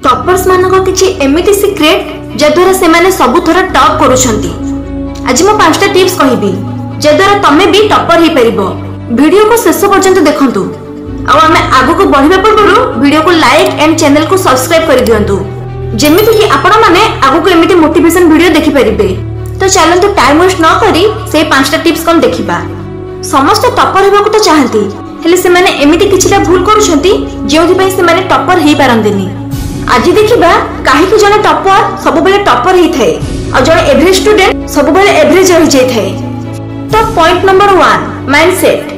Toppers मानक किछि एमिति सीक्रेट जद्वारा से माने सब थोड़ा टॉप करूछंती। आज मो 5टा टिप्स कहिबी जद्वारा तमे भी टॉपर ही परिबो। वीडियो को शेष पर्यंत देखंतु आ हमें आगु को बढ़िबा पूर्व वीडियो को लाइक एंड चैनल को सब्सक्राइब कर दियंतु जेमिति कि आपण माने आगु को एमिति मोटिवेशन वीडियो देखि परिबे। तो चलंतु टाइम वेस्ट न करी से 5टा टिप्स कोन देखिबा। समस्त टॉपर हेबाकू तो चाहंती हेले से माने एमिति किछिटा भूल करूछंती जेउथि पई से माने टॉपर हेई पारंदिनी। आज देखिबा काहे कि जने टॉपर सब बेले टॉपर हेई थाए और जने एवरेज स्टूडेंट सब बेले एवरेज रहि जाय थाए। तो पॉइंट नंबर 1 माइंडसेट।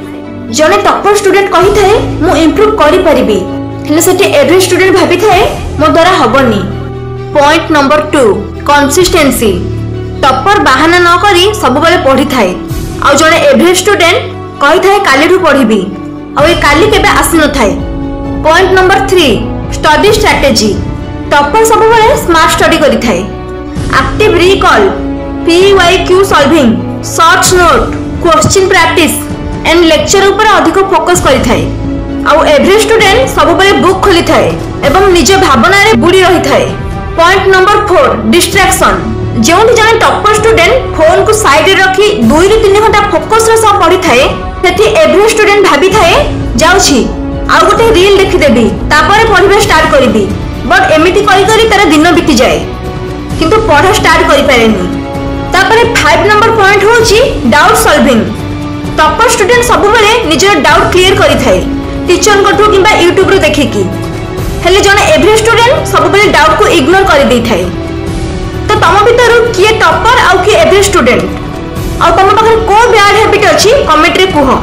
जने टॉपर स्टूडेंट कहि थाए मु इंप्रूव करि परिबी हेले सेटे एवरेज स्टूडेंट भाबी थाए मो द्वारा हबनी। Point number 2 consistency. टॉपर बहाना न करी सब बेले पढि थाए और जने एवरेज स्टूडेंट कहि थाए कालीठू पढिबी और ए काली केबे आसी न थाए। Point number 3 study strategy. Topper सब बेले स्मार्ट स्टडी करि थाए। Active recall, PYQ solving, shorts note, question practice and lecture ऊपर अधिक फोकस करि थाए। और एवरेज स्टूडेंट सब बेले बुक खोली थाए एवं निज भावना रे बुडी रहि थाए। Point number 4 distraction. जेउन जने टॉपर स्टूडेंट फोन को साइड रे रखी 2 ରୁ 3 घंटा फोकस रे सब पढि थाए सेठी एवरेज स्टूडेंट भाबी थाए जाउछि आ गोटे रील देखि देबी तापरे पढिबा स्टार्ट करिबी बट एमिति करि करि तार दिन बीती जाए किंतु पढा स्टार्ट करि पारेनी। तापरे 5 नंबर पॉइंट होछि डाउट सॉल्विंग। टॉपर स्टूडेंट सब बेले निजर डाउट क्लियर करि थाए टीचर कठो किबा YouTube रो देखिकी हेले जने एवरेज स्टूडेंट सब बेले डाउट को इग्नोर करि दै थाए। तो तम भीतर किए टॉपर आउ किए एवरेज स्टूडेंट आ तम पाखरे को बैड हैबिट अछि कमेंट रे कुहो।